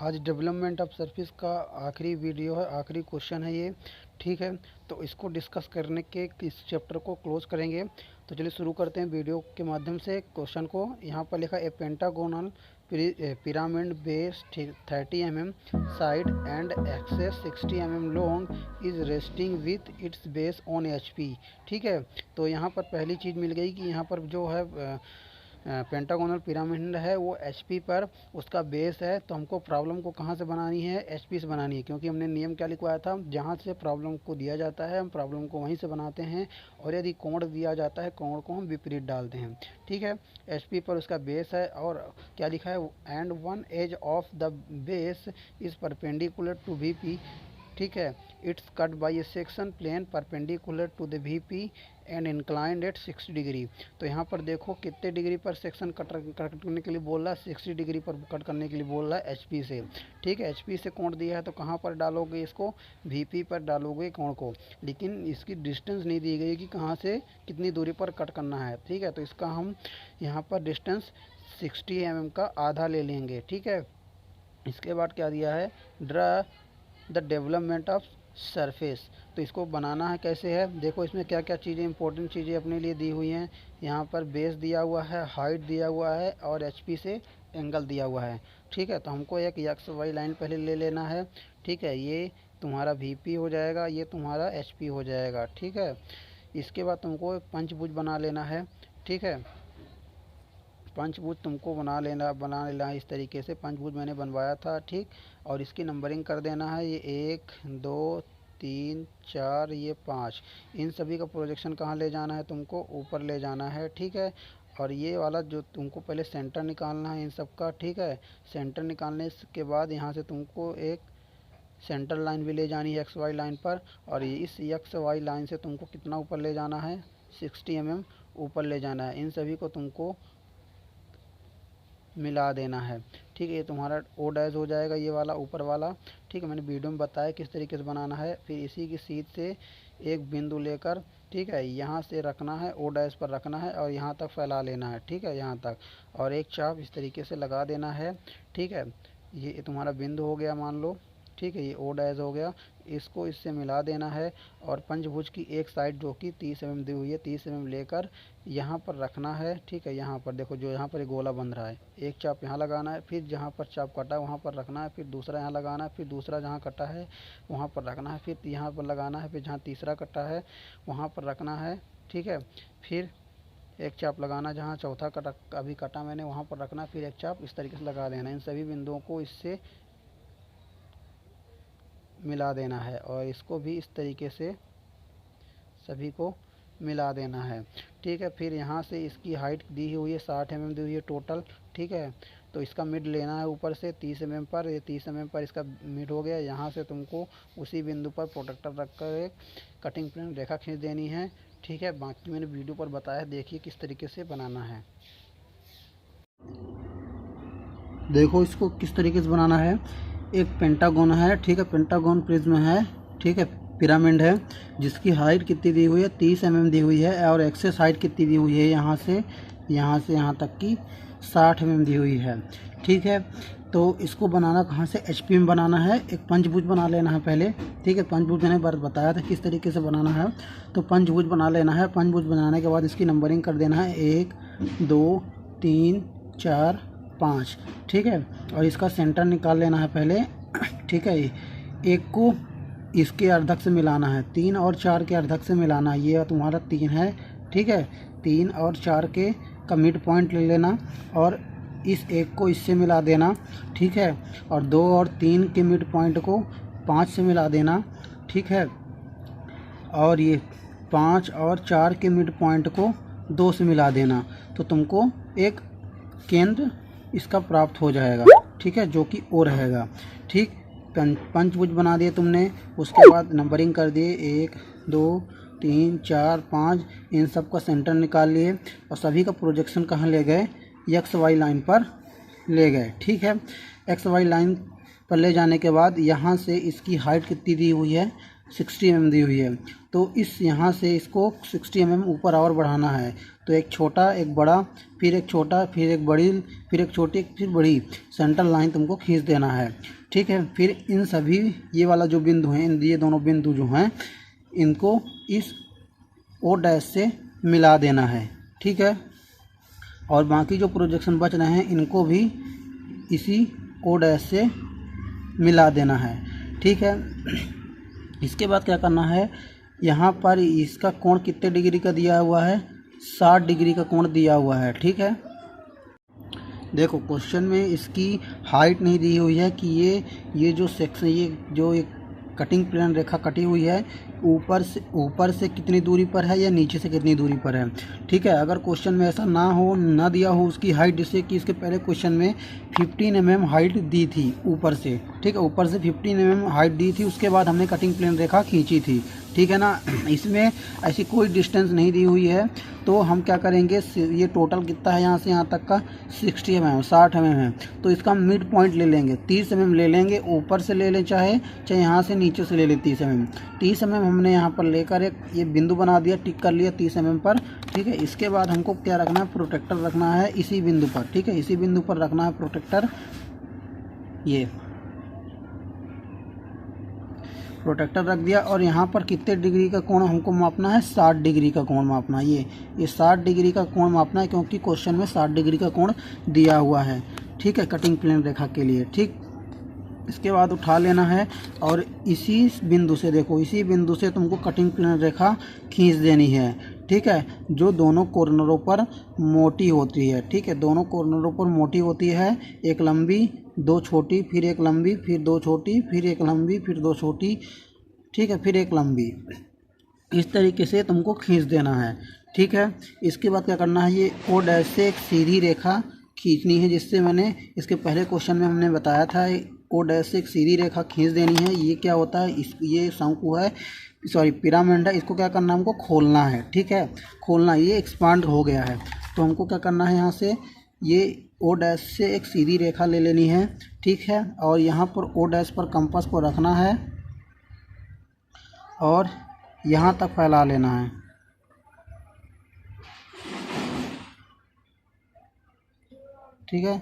आज development of surface का आखिरी वीडियो है, आखिरी क्वेश्चन है ये। ठीक है, तो इसको डिस्कस करने के इस चैप्टर को क्लोज करेंगे। तो चलिए शुरू करते हैं वीडियो के माध्यम से क्वेश्चन को। यहाँ पर लिखा a pentagonal pyramid base 30 mm side and axis 60 mm long is resting with its base on HP। ठीक है, तो यहाँ पर पहली चीज़ मिल गई कि यहाँ पर जो है पेंटागोनल पिरामिड है वो HP पर उसका बेस है। तो हमको प्रॉब्लम को कहाँ से बनानी है, HP से बनानी है, क्योंकि हमने नियम क्या लिखवाया था, जहाँ से प्रॉब्लम को दिया जाता है हम प्रॉब्लम को वहीं से बनाते हैं, और यदि कोण दिया जाता है कोण को हम विपरीत डालते हैं। ठीक है, HP पर उसका बेस है, और क्या लिखा है, and one edge of the base is perpendicular to VP। ठीक है, it's cut by a section plane perpendicular to the VP and inclined at 60 degree. तो यहाँ पर देखो कितने डिग्री पर सेक्शन कट करने के लिए बोल रहा है, 60 डिग्री पर कट करने के लिए बोल रहा है HP से। ठीक है, HP से कोण दिया है तो कहाँ पर डालोगे इसको, VP पर डालोगे कोण को, लेकिन इसकी डिस्टेंस नहीं दी गई कि कहाँ से कितनी दूरी पर कट करना है। ठीक है, तो इसका हम यहाँ पर डिस्टेंस 60 mm का आधा ले लेंगे। ठीक है, इसके बाद क्या दिया है, draw the development of surface. तो इसको बनाना है कैसे है, देखो इसमें क्या क्या चीज़ें इंपॉर्टेंट चीज़ें अपने लिए दी हुई हैं। यहाँ पर बेस दिया हुआ है, हाइट दिया हुआ है, और HP से एंगल दिया हुआ है। ठीक है, तो हमको एक XY लाइन पहले ले लेना है। ठीक है, ये तुम्हारा VP हो जाएगा, ये तुम्हारा HP हो जाएगा। ठीक है, इसके बाद तुमको एक पंचभुज बना लेना है। ठीक है, पंचभुज तुमको बना लेना इस तरीके से। पंचभुज मैंने बनवाया था। ठीक, और इसकी नंबरिंग कर देना है, ये 1 2 3 4 ये 5। इन सभी का प्रोजेक्शन कहाँ ले जाना है, तुमको ऊपर ले जाना है। ठीक है, और ये वाला जो तुमको पहले सेंटर निकालना है इन सब का। ठीक है, सेंटर निकालने के बाद यहाँ से तुमको एक सेंटर लाइन भी ले जानी है XY लाइन पर, और इस XY लाइन से तुमको कितना ऊपर ले जाना है, 60 mm ऊपर ले जाना है। इन सभी को तुमको मिला देना है। ठीक है, ये तुम्हारा O डैश हो जाएगा, ये वाला ऊपर वाला। ठीक है, मैंने वीडियो में बताया किस तरीके से बनाना है। फिर इसी की सीध से एक बिंदु लेकर, ठीक है, यहाँ से रखना है, O डैश पर रखना है, और यहाँ तक फैला लेना है। ठीक है, यहाँ तक, और एक चाप इस तरीके से लगा देना है। ठीक है, ये तुम्हारा बिंदु हो गया मान लो। ठीक है, ये O डैश हो गया, इसको इससे मिला देना है, और पंचभुज की एक साइड जो कि 30 mm दी हुई है, 30 mm लेकर यहाँ पर रखना है। ठीक है, यहाँ पर देखो जो यहाँ पर एक गोला बन रहा है, एक चाप यहाँ लगाना है, फिर जहाँ पर चाप कटा है वहाँ पर रखना है, फिर दूसरा यहाँ लगाना है, फिर दूसरा जहाँ कटा है वहाँ पर रखना है, फिर यहाँ पर लगाना है, फिर जहाँ तीसरा कटा है वहाँ पर रखना है। ठीक है, फिर एक चाप लगाना, जहाँ चौथा कटा अभी कटा मैंने वहाँ पर रखना, फिर एक चाप इस तरीके से लगा देना। इन सभी बिंदुओं को इससे मिला देना है, और इसको भी इस तरीके से सभी को मिला देना है। ठीक है, फिर यहाँ से इसकी हाइट दी हुई है 60 mm दी हुई है टोटल। ठीक है, तो इसका मिड लेना है ऊपर से 30 mm पर, ये 30 mm पर इसका मिड हो गया। यहाँ से तुमको उसी बिंदु पर प्रोटेक्टर रखकर एक कटिंग प्लेन रेखा खींच देनी है। ठीक है, बाकी मैंने वीडियो पर बताया, देखिए किस तरीके से बनाना है। देखो इसको किस तरीके से बनाना है। एक पेंटागन है, ठीक है, पेंटागन प्रिज्म है, ठीक है, पिरामिड है, जिसकी हाइट कितनी दी हुई है, 30 mm दी हुई है, और एक्सेस हाइट कितनी दी हुई है, यहाँ से यहाँ तक की 60 mm दी हुई है। ठीक है, तो इसको बनाना कहाँ से, HP में बनाना है। एक पंचभुज बना लेना है पहले। ठीक है, पंचभुज मैंने बताया था किस तरीके से बनाना है, तो पंचभुज बना लेना है। पंचभुज बनाने के बाद इसकी नंबरिंग कर देना है, 1 2 3 4 5। ठीक है, और इसका सेंटर निकाल लेना है पहले। ठीक है, एक को इसके अर्धक से मिलाना है, 3 और 4 के अर्धक से मिलाना है। ये तुम्हारा 3 है। ठीक है, 3 और 4 के का मिड पॉइंट ले लेना, और इस एक को इससे मिला देना। ठीक है, और 2 और 3 के मिड पॉइंट को 5 से मिला देना। ठीक है, और ये 5 और 4 के मिड पॉइंट को 2 से मिला देना, तो तुमको एक केंद्र इसका प्राप्त हो जाएगा। ठीक है, जो कि O रहेगा। ठीक, पंचभुज बना दिए तुमने, उसके बाद नंबरिंग कर दिए, 1 2 3 4 5। इन सब का सेंटर निकाल लिए, और सभी का प्रोजेक्शन कहाँ ले गए, XY लाइन पर ले गए। ठीक है, XY लाइन पर ले जाने के बाद यहाँ से इसकी हाइट कितनी दी हुई है, 60 mm दी हुई है, तो इस यहाँ से इसको 60 mm ऊपर और बढ़ाना है। तो एक छोटा, एक बड़ा, फिर एक छोटा, फिर एक बड़ी, फिर एक छोटी, फिर बड़ी सेंटर लाइन तुमको खींच देना है। ठीक है, फिर इन सभी ये वाला जो बिंदु हैं, ये दोनों बिंदु जो हैं इनको इस ओ डैश से मिला देना है। ठीक है, और बाकी जो प्रोजेक्शन बच रहे हैं इनको भी इसी ओ डैश से मिला देना है। ठीक है, इसके बाद क्या करना है, यहाँ पर इसका कोण कितने डिग्री का दिया हुआ है, 60 डिग्री का कोण दिया हुआ है। ठीक है, देखो क्वेश्चन में इसकी हाइट नहीं दी हुई है कि ये जो सेक्शन, ये जो एक कटिंग प्लेन रेखा कटी हुई है ऊपर से कितनी दूरी पर है या नीचे से कितनी दूरी पर है। ठीक है, अगर क्वेश्चन में ऐसा ना दिया हो उसकी हाइट, जैसे कि इसके पहले क्वेश्चन में 15 mm हाइट दी थी ऊपर से। ठीक है, ऊपर से 15 mm हाइट दी थी, उसके बाद हमने कटिंग प्लेन रेखा खींची थी। ठीक है ना, इसमें ऐसी कोई डिस्टेंस नहीं दी हुई है, तो हम क्या करेंगे, ये टोटल कितना है यहाँ से यहाँ तक का 60 mm 60 mm है, तो इसका मिड पॉइंट ले लेंगे, 30 mm ले लेंगे, ऊपर से ले लें चाहे यहाँ से नीचे से ले लें 30 mm। 30 mm हमने यहाँ पर लेकर एक ये बिंदु बना दिया, टिक कर लिया 30 mm पर। ठीक है, इसके बाद हमको क्या रखना है, प्रोटेक्टर रखना है इसी बिंदु पर। ठीक है, इसी बिंदु पर रखना है प्रोटेक्टर। ये प्रोटेक्टर रख दिया, और यहाँ पर कितने डिग्री का कोण हमको मापना है, 60 डिग्री का कोण मापना है। ये 60 डिग्री का कोण मापना है, क्योंकि क्वेश्चन में 60 डिग्री का कोण दिया हुआ है। ठीक है, कटिंग प्लेन रेखा के लिए। ठीक, इसके बाद उठा लेना है और इसी बिंदु से, देखो इसी बिंदु से तुमको कटिंग प्लेन रेखा खींच देनी है। ठीक है, जो दोनों कॉर्नरों पर मोटी होती है। ठीक है, दोनों कॉर्नरों पर मोटी होती है, एक लंबी, दो छोटी, फिर एक लंबी, फिर दो छोटी, फिर एक लंबी, फिर दो छोटी। ठीक है, फिर एक लंबी, इस तरीके से तुमको खींच देना है। ठीक है, इसके बाद क्या करना है, ये ओ डैश से एक सीधी रेखा खींचनी है, जिससे मैंने इसके पहले क्वेश्चन में हमने बताया था, ओ डैश से एक सीधी रेखा खींच देनी है। ये क्या होता है, ये शंकु है, सॉरी पिरामिड है, इसको क्या करना है, हमको खोलना है। ठीक है, खोलना, ये एक्सपांड हो गया है, तो हमको क्या करना है, यहाँ से ये ओ डैश से एक सीधी रेखा ले लेनी है। ठीक है, और यहाँ पर ओ डैश पर कंपास को रखना है और यहाँ तक फैला लेना है। ठीक है,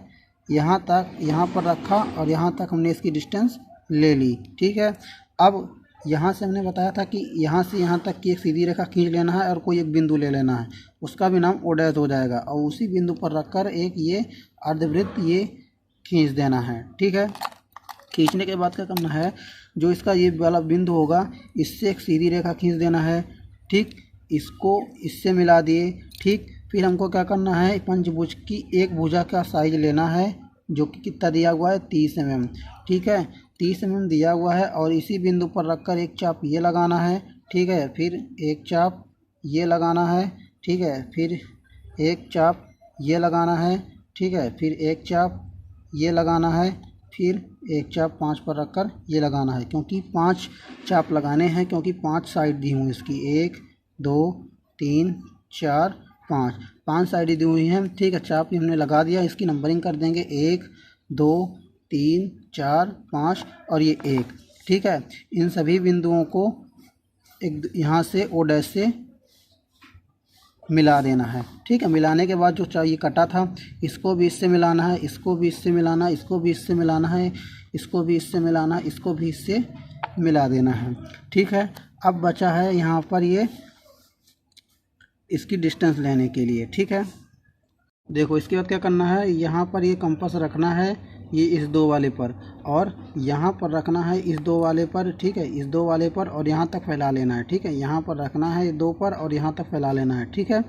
यहाँ तक, यहाँ पर रखा और यहाँ तक हमने इसकी डिस्टेंस ले ली। ठीक है, अब यहाँ से हमने बताया था कि यहाँ से यहाँ तक की एक सीधी रेखा खींच लेना है और कोई एक बिंदु ले लेना है, उसका भी नाम ओ डैश हो जाएगा, और उसी बिंदु पर रखकर एक ये अर्धवृत्त ये खींच देना है। ठीक है, खींचने के बाद क्या करना है, जो इसका ये वाला बिंदु होगा इससे एक सीधी रेखा खींच देना है। ठीक, इसको इससे मिला दिए। ठीक, फिर हमको क्या करना है, पंचभुज की एक भुजा का साइज लेना है, जो कि कितना दिया हुआ है, 30 mm। ठीक है, 30 mm दिया हुआ है, और इसी बिंदु पर रखकर एक चाप ये लगाना है। ठीक है, फिर एक चाप ये लगाना है। ठीक है, फिर एक चाप ये लगाना है। ठीक है, फिर एक चाप ये लगाना है, फिर एक चाप 5 पर रखकर ये लगाना है, क्योंकि 5 चाप लगाने हैं, क्योंकि 5 साइड दी हुई इसकी, 1 2 3 4 5 साइड दी हुई हैं। ठीक है, चाप हमने लगा दिया, इसकी नंबरिंग कर देंगे 1 2 3 4 5 और ये 1। ठीक है, इन सभी बिंदुओं को एक यहाँ से ओ डैश से मिला देना है। ठीक है, मिलाने के बाद जो चाहिए कटा था, इसको भी इससे मिलाना है, इसको भी इससे मिलाना है, इसको भी इससे मिलाना है, इसको भी इससे मिलाना है, इसको भी इससे मिला देना है। ठीक है, अब बचा है यहाँ पर ये इसकी डिस्टेंस लेने के लिए। ठीक है, देखो इसके बाद क्या करना है, यहाँ पर ये कंपास रखना है, ये इस 2 वाले पर, और यहाँ पर रखना है इस 2 वाले पर। ठीक है, इस 2 वाले पर, और यहाँ तक फैला लेना है। ठीक है, यहाँ पर रखना है 2 पर और यहाँ तक फैला लेना है। ठीक है,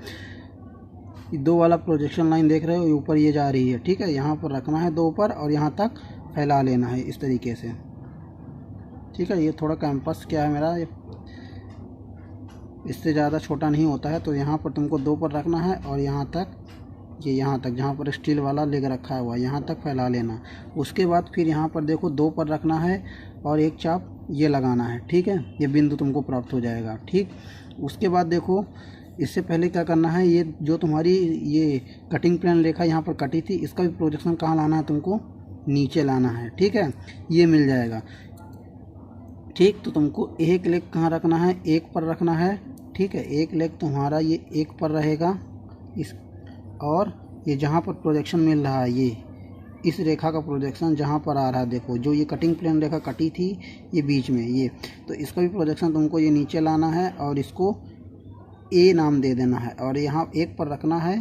2 वाला प्रोजेक्शन लाइन देख रहे हो, ऊपर ये जा रही है। ठीक है, यहाँ पर रखना है 2 पर और यहाँ तक फैला लेना है इस तरीके से। ठीक है, ये थोड़ा कैंपस क्या है मेरा, इससे ज़्यादा छोटा नहीं होता है, तो यहाँ पर तुमको 2 पर रखना है और यहाँ तक, ये यहाँ तक जहाँ पर स्टील वाला लेग रखा हुआ यहाँ तक फैला लेना। उसके बाद फिर यहाँ पर देखो 2 पर रखना है और एक चाप ये लगाना है। ठीक है, ये बिंदु तुमको प्राप्त हो जाएगा। ठीक, उसके बाद देखो इससे पहले क्या करना है, ये जो तुम्हारी ये कटिंग प्लेन रेखा यहाँ पर कटी थी, इसका भी प्रोजेक्शन कहाँ लाना है, तुमको नीचे लाना है। ठीक है, ये मिल जाएगा, ठीक। तो तुमको एक लेग कहाँ रखना है, एक पर रखना है, ठीक है। एक लेग तुम्हारा ये एक पर रहेगा इस, और ये जहाँ पर प्रोजेक्शन मिल रहा है, ये इस रेखा का प्रोजेक्शन जहाँ पर आ रहा है, देखो जो ये कटिंग प्लेन रेखा कटी थी ये बीच में, ये तो इसका भी प्रोजेक्शन तुमको ये नीचे लाना है और इसको ए नाम दे देना है, और यहाँ एक पर रखना है,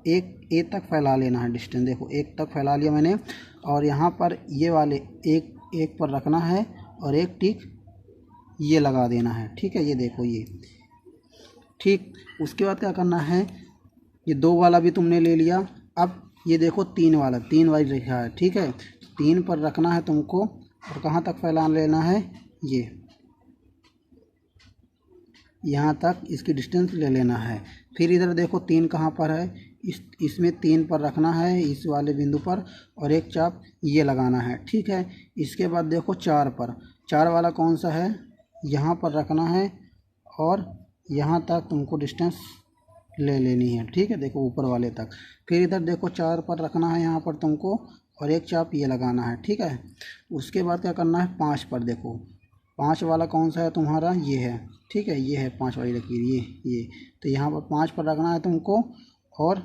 एक ए तक फैला लेना है डिस्टेंस, देखो एक तक फैला लिया मैंने, और यहाँ पर ये वाले एक पर रखना है और एक टिक ये लगा देना है, ठीक है। ये देखो ये, ठीक। उसके बाद क्या करना है, ये 2 वाला भी तुमने ले लिया, अब ये देखो 3 वाली रेखा है, ठीक है। 3 पर रखना है तुमको, और कहाँ तक फैला लेना है, ये यहाँ तक इसकी डिस्टेंस ले लेना है। फिर इधर देखो 3 कहाँ पर है, इसमें 3 पर रखना है इस वाले बिंदु पर, और एक चाप ये लगाना है, ठीक है। इसके बाद देखो 4 पर, 4 वाला कौन सा है, यहाँ पर रखना है, और यहाँ तक तुमको डिस्टेंस ले लेनी है, ठीक है। देखो ऊपर वाले तक। फिर इधर देखो 4 पर रखना है यहाँ पर तुमको, और एक चाप ये लगाना है, ठीक है। उसके बाद क्या करना है, 5 पर देखो, 5 वाला कौन सा है तुम्हारा, ये है, ठीक है। ये है 5 वाली लकीर, ये तो यहाँ पर 5 पर रखना है तुमको, और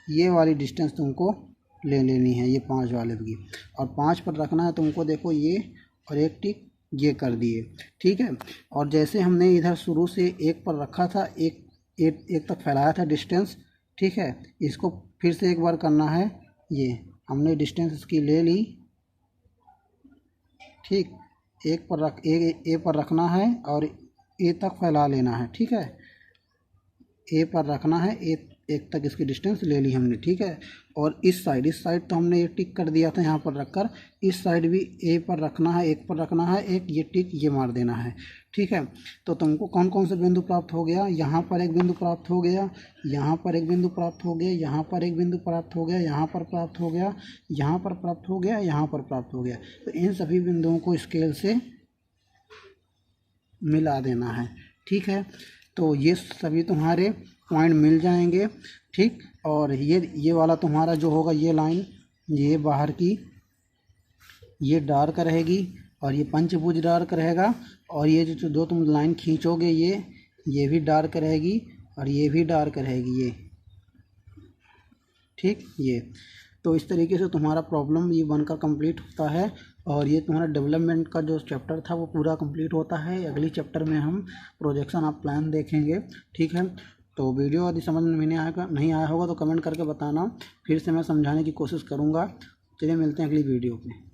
ये वाली डिस्टेंस तुमको ले लेनी है, ये 5 वाले की, और 5 पर रखना है तुमको, देखो ये, और एक टिक ये कर दिए, ठीक है। और जैसे हमने इधर शुरू से एक पर रखा था, एक तक फैलाया था डिस्टेंस, ठीक है। इसको फिर से एक बार करना है, ये हमने डिस्टेंस इसकी ले ली, ठीक। एक पर रख ए पर रखना है और ए तक फैला लेना है, ठीक है। ए पर रखना है, एक तक इसकी डिस्टेंस ले ली हमने, ठीक है। और इस साइड तो हमने ये टिक कर दिया था यहाँ पर रखकर, इस साइड भी ए पर रखना है, एक पर रखना है, एक ये टिक ये मार देना है, ठीक है। तो तुमको कौन कौन से बिंदु प्राप्त हो गया, यहाँ पर एक बिंदु प्राप्त हो गया, यहाँ पर एक बिंदु प्राप्त हो गया, यहाँ पर एक बिंदु प्राप्त हो गया, यहाँ पर प्राप्त हो गया, यहाँ पर प्राप्त हो गया, यहाँ पर प्राप्त हो गया। तो इन सभी बिंदुओं को स्केल से मिला देना है, ठीक है। तो ये सभी तुम्हारे पॉइंट मिल जाएंगे, ठीक। और ये वाला तुम्हारा जो होगा, ये लाइन ये बाहर की ये डार्क रहेगी, और ये पंचभुज डार्क रहेगा, और ये जो तुम लाइन खींचोगे ये भी डार्क रहेगी, और ये भी डार्क रहेगी, ये, ठीक। ये तो इस तरीके से तुम्हारा प्रॉब्लम ये बनकर कंप्लीट होता है, और ये तुम्हारा डेवलपमेंट का जो चैप्टर था वो पूरा कंप्लीट होता है। अगली चैप्टर में हम प्रोजेक्शन ऑफ प्लान देखेंगे, ठीक है। तो वीडियो यदि समझ में नहीं आया होगा तो कमेंट करके बताना, फिर से मैं समझाने की कोशिश करूँगा। चलिए मिलते हैं अगली वीडियो पे।